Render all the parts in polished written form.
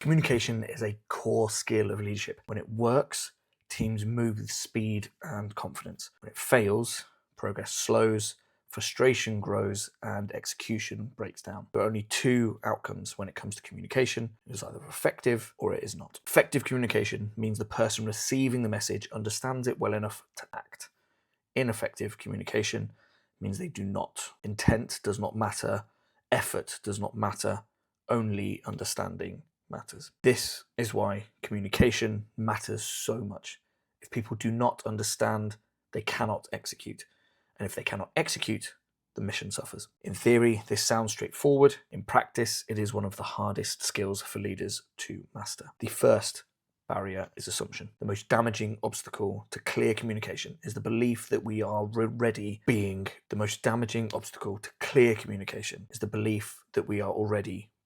Communication is a core skill of leadership. When it works, teams move with speed and confidence. When it fails, progress slows, frustration grows, and execution breaks down. There are only two outcomes when it comes to communication. It is either effective or it is not. Effective communication means the person receiving the message understands it well enough to act. Ineffective communication means they do not. Intent does not matter. Effort does not matter. Only understanding matters. This is why communication matters so much. If people do not understand, they cannot execute. And if they cannot execute, the mission suffers. In theory, this sounds straightforward. In practice, it is one of the hardest skills for leaders to master. The first barrier is assumption. The most damaging obstacle to clear communication is the belief that we are already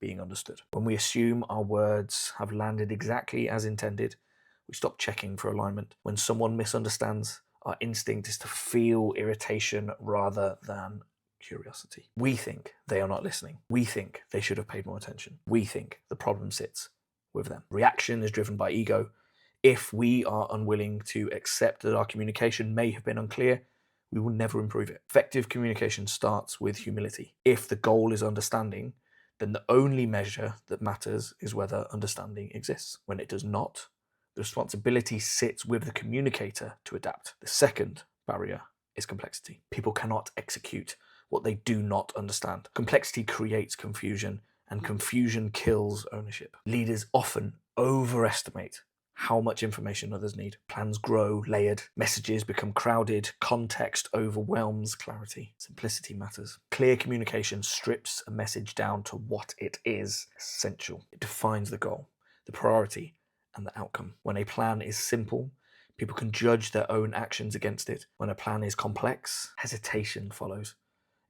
being understood. When we assume our words have landed exactly as intended, we stop checking for alignment. When someone misunderstands, our instinct is to feel irritation rather than curiosity. We think they are not listening. We think they should have paid more attention. We think the problem sits with them. Reaction is driven by ego. If we are unwilling to accept that our communication may have been unclear, we will never improve it. Effective communication starts with humility. If the goal is understanding, then the only measure that matters is whether understanding exists. When it does not, the responsibility sits with the communicator to adapt. The second barrier is complexity. People cannot execute what they do not understand. Complexity creates confusion, and confusion kills ownership. Leaders often overestimate how much information others need. Plans grow layered, messages become crowded, context overwhelms clarity. Simplicity matters. Clear communication strips a message down to what it is essential. It defines the goal, the priority, and the outcome. When a plan is simple, people can judge their own actions against it. When a plan is complex, hesitation follows,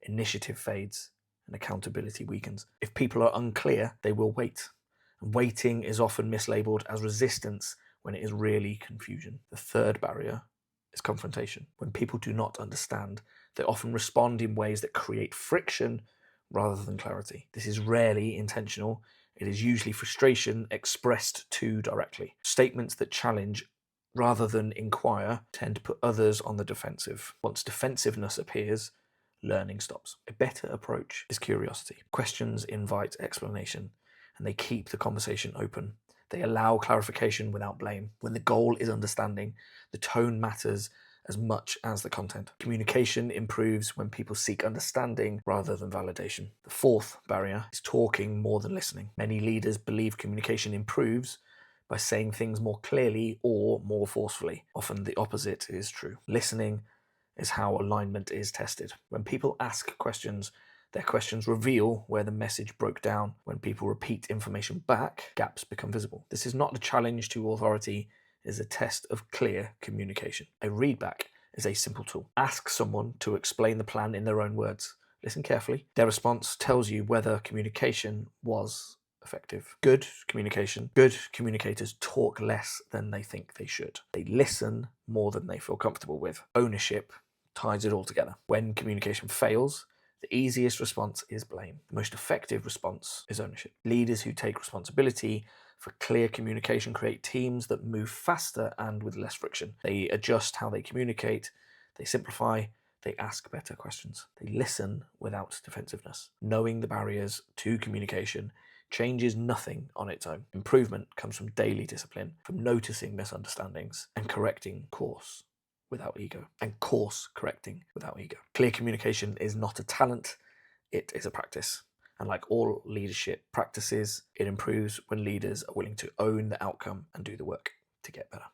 initiative fades, and accountability weakens. If people are unclear, they will wait. And waiting is often mislabeled as resistance when it is really confusion. The third barrier is confrontation. When people do not understand, they often respond in ways that create friction rather than clarity. This is rarely intentional. It is usually frustration expressed too directly. Statements that challenge rather than inquire tend to put others on the defensive. Once defensiveness appears, learning stops. A better approach is curiosity. Questions invite explanation, and they keep the conversation open. They allow clarification without blame. When the goal is understanding, the tone matters as much as the content. Communication improves when people seek understanding rather than validation. The fourth barrier is talking more than listening. Many leaders believe communication improves by saying things more clearly or more forcefully. Often the opposite is true. Listening is how alignment is tested. When people ask questions, their questions reveal where the message broke down. When people repeat information back, gaps become visible. This is not a challenge to authority, it is a test of clear communication. A readback is a simple tool. Ask someone to explain the plan in their own words. Listen carefully. Their response tells you whether communication was effective. Good communicators talk less than they think they should. They listen more than they feel comfortable with. Ownership ties it all together. When communication fails, the easiest response is blame. The most effective response is ownership. Leaders who take responsibility for clear communication create teams that move faster and with less friction. They adjust how they communicate, they simplify, they ask better questions. They listen without defensiveness. Knowing the barriers to communication changes nothing on its own. Improvement comes from daily discipline, from noticing misunderstandings and correcting course correcting without ego. Clear communication is not a talent, it is a practice. And like all leadership practices, it improves when leaders are willing to own the outcome and do the work to get better.